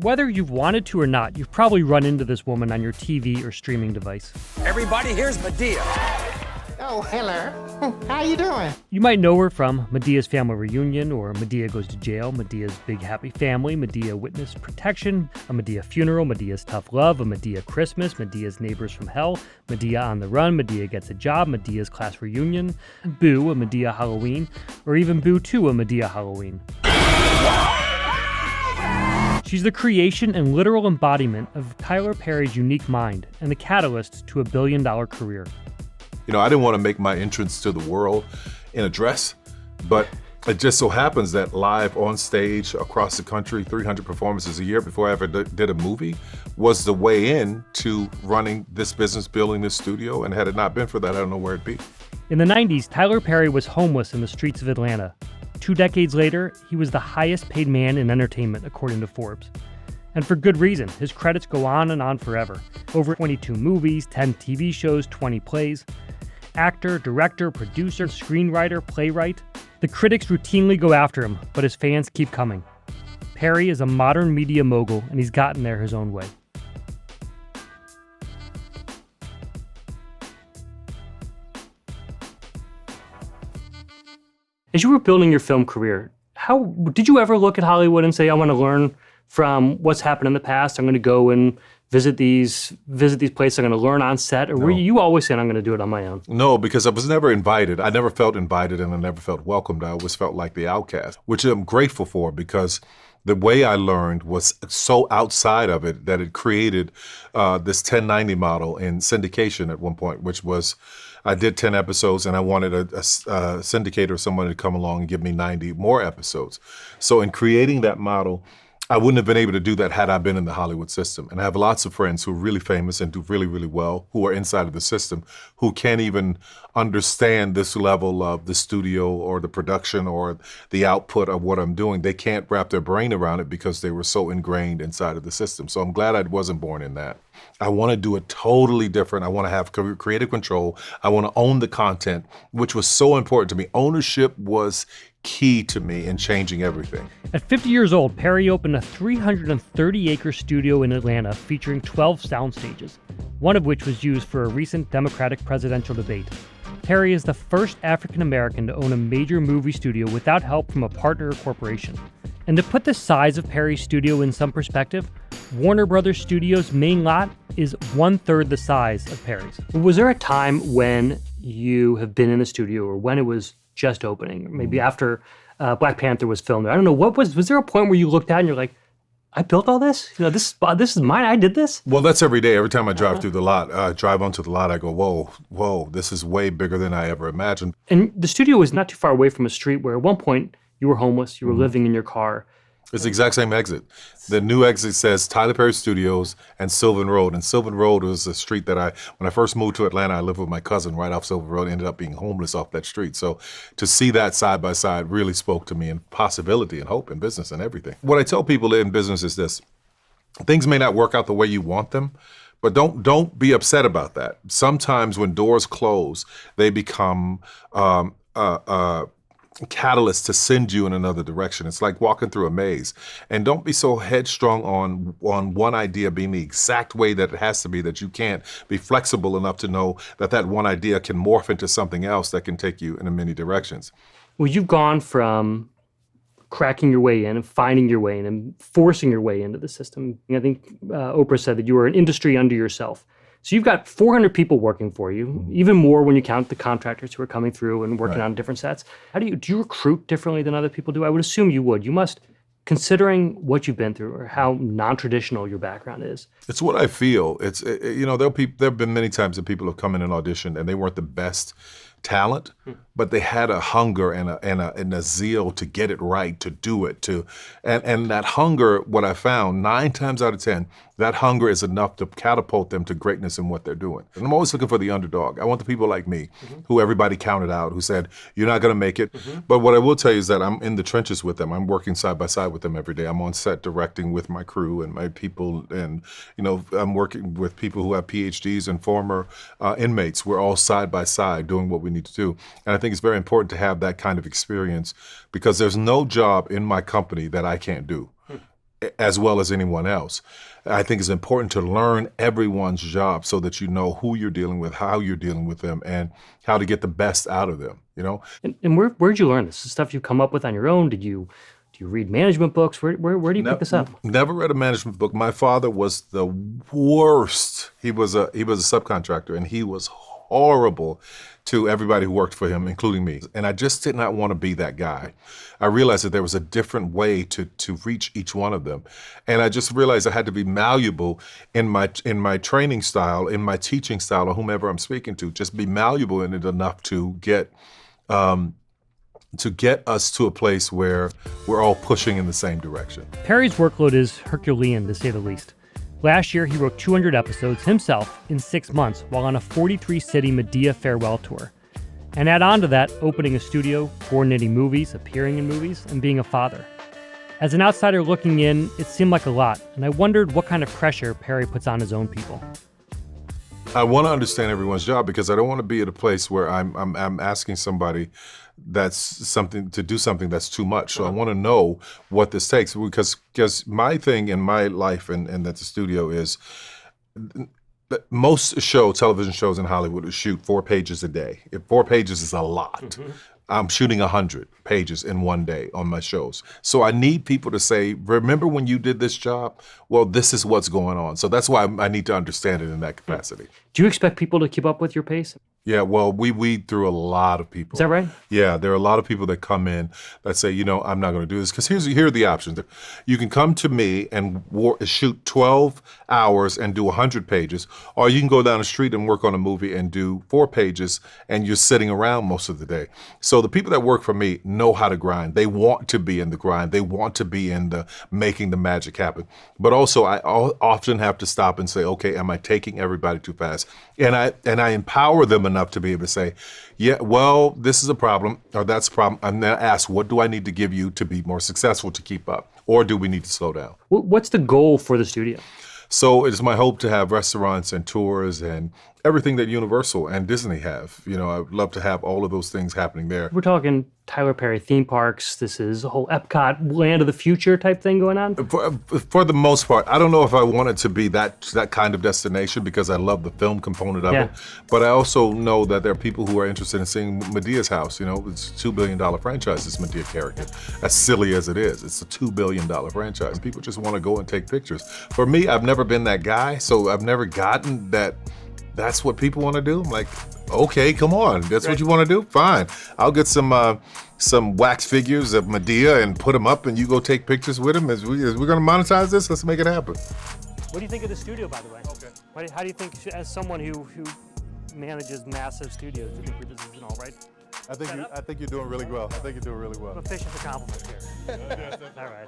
Whether you've wanted to or not, you've probably run into this woman on your TV or streaming device. Everybody, here's Madea. Oh, hello. How you doing? You might know her from Madea's Family Reunion, or Madea Goes to Jail, Madea's Big Happy Family, Madea Witness Protection, A Madea Funeral, Madea's Tough Love, A Madea Christmas, Madea's Neighbors from Hell, Madea on the Run, Madea Gets a Job, Madea's Class Reunion, Boo, A Madea Halloween, or even Boo 2, A Madea Halloween. She's the creation and literal embodiment of Tyler Perry's unique mind and the catalyst to a billion-dollar career. You know, I didn't want to make my entrance to the world in a dress, but it just so happens that live on stage across the country, 300 performances a year before I ever did a movie, was the way in to running this business, building this studio, and had it not been for that, I don't know where it'd be. In the 90s, Tyler Perry was homeless in the streets of Atlanta. 2 decades later, he was the highest paid man in entertainment, according to Forbes. And for good reason. His credits go on and on forever. Over 22 movies, 10 TV shows, 20 plays. Actor, director, producer, screenwriter, playwright. The critics routinely go after him, but his fans keep coming. Perry is a modern media mogul, and he's gotten there his own way. As you were building your film career, how did you ever look at Hollywood and say, I want to learn from what's happened in the past, I'm going to go and visit these places, I'm going to learn on set? Or were you always saying, I'm going to do it on my own? No, because I was never invited. I never felt invited and I never felt welcomed. I always felt like the outcast, which I'm grateful for because the way I learned was so outside of it that it created this 1090 model in syndication at one point, which was I did 10 episodes and I wanted a syndicator or someone to come along and give me 90 more episodes. So in creating that model, I wouldn't have been able to do that had I been in the Hollywood system. And I have lots of friends who are really famous and do really, really well, who are inside of the system, who can't even understand this level of the studio or the production or the output of what I'm doing. They can't wrap their brain around it because they were so ingrained inside of the system. So I'm glad I wasn't born in that. I want to do it totally different. I want to have creative control. I want to own the content, which was so important to me. Ownership was key to me in changing everything. At 50 years old, Perry opened a 330-acre studio in Atlanta featuring 12 sound stages, one of which was used for a recent Democratic presidential debate. Perry is the first African-American to own a major movie studio without help from a partner or corporation. And to put the size of Perry's studio in some perspective, Warner Brothers Studios' main lot is 1/3 the size of Perry's. Was there a time when you have been in the studio or when it was just opening, or maybe after Black Panther was filmed? I don't know, was there a point where you looked at and you're like, I built all this? You know, this is mine, I did this? Well, that's every day. Every time I drive through the lot, drive onto the lot, I go, whoa, this is way bigger than I ever imagined. And the studio was not too far away from a street where at one point you were homeless, you were living in your car. It's the exact same exit. The new exit says Tyler Perry Studios and Sylvan Road. And Sylvan Road was a street that when I first moved to Atlanta, I lived with my cousin right off Sylvan Road, ended up being homeless off that street. So to see that side by side really spoke to me and possibility and hope in business and everything. What I tell people in business is this: things may not work out the way you want them, but don't be upset about that. Sometimes when doors close, they become catalyst to send you in another direction. It's like walking through a maze. And don't be so headstrong on one idea being the exact way that it has to be, that you can't be flexible enough to know that one idea can morph into something else that can take you in many directions. Well, you've gone from cracking your way in and finding your way in and forcing your way into the system. I think Oprah said that you were an industry unto yourself. So you've got 400 people working for you, even more when you count the contractors who are coming through and working on different sets. Do you recruit differently than other people do? I would assume you would. You must, considering what you've been through or how non-traditional your background is. It's what I feel. There have been many times that people have come in and auditioned and they weren't the best talent, but they had a hunger and a zeal to get it right, to do it, and that hunger, what I found 9 times out of 10, that hunger is enough to catapult them to greatness in what they're doing. And I'm always looking for the underdog. I want the people like me, who everybody counted out, who said, you're not gonna make it. But what I will tell you is that I'm in the trenches with them. I'm working side by side with them every day. I'm on set directing with my crew and my people, and I'm working with people who have PhDs and former inmates. We're all side by side doing what we need to do. And I think it's very important to have that kind of experience, because there's no job in my company that I can't do. as well as anyone else. I think it's important to learn everyone's job so that you know who you're dealing with, how you're dealing with them, and how to get the best out of them, you know? And where'd you learn this? Is stuff you come up with on your own? Do you read management books? Where do you pick this up? Never read a management book. My father was the worst. He was a subcontractor, and he was horrible to everybody who worked for him, including me. And I just did not want to be that guy. I realized that there was a different way to reach each one of them. And I just realized I had to be malleable in my training style, in my teaching style, or whomever I'm speaking to, just be malleable in it enough to get us to a place where we're all pushing in the same direction. Perry's workload is Herculean, to say the least. Last year, he wrote 200 episodes himself in 6 months while on a 43-city Madea farewell tour. And add on to that, opening a studio, coordinating movies, appearing in movies, and being a father. As an outsider looking in, it seemed like a lot, and I wondered what kind of pressure Perry puts on his own people. I want to understand everyone's job because I don't want to be at a place where I'm asking somebody to do something that's too much. So I want to know what this takes because my thing in my life and at the studio is most television shows in Hollywood shoot 4 pages a day. If 4 pages is a lot. I'm shooting 100 pages in one day on my shows. So I need people to say, remember when you did this job? Well, this is what's going on. So that's why I need to understand it in that capacity. Do you expect people to keep up with your pace? Yeah, well, we weed through a lot of people. Is that right? Yeah, there are a lot of people that come in that say, I'm not going to do this. Because here are the options. You can come to me and shoot 12 hours and do 100 pages, or you can go down the street and work on a movie and do 4 pages, and you're sitting around most of the day. So the people that work for me know how to grind. They want to be in the grind. They want to be in the making the magic happen. But also, I often have to stop and say, okay, am I taking everybody too fast? And I empower them enough to be able to say, yeah, well, this is a problem, or that's a problem. I'm going to ask, what do I need to give you to be more successful to keep up? Or do we need to slow down? What's the goal for the studio? So it's my hope to have restaurants and tours and everything that Universal and Disney have. I'd love to have all of those things happening there. We're talking Tyler Perry theme parks. This is a whole Epcot land of the future type thing going on? For the most part. I don't know if I want it to be that kind of destination because I love the film component of it. But I also know that there are people who are interested in seeing Medea's house. It's a $2 billion franchise, this Madea character. As silly as it is, it's a $2 billion franchise. And people just want to go and take pictures. For me, I've never been that guy, so I've never gotten that. That's what people want to do. I'm like, okay, come on. That's what you want to do? Fine. I'll get some wax figures of Madea and put them up, and you go take pictures with them. As we're going to monetize this, let's make it happen. What do you think of the studio, by the way? Okay. How do you think, as someone who manages massive studios, do you think this is all right? I think you're doing really well. I think you're doing really well. I'm a fish for compliments here. All right. That's right.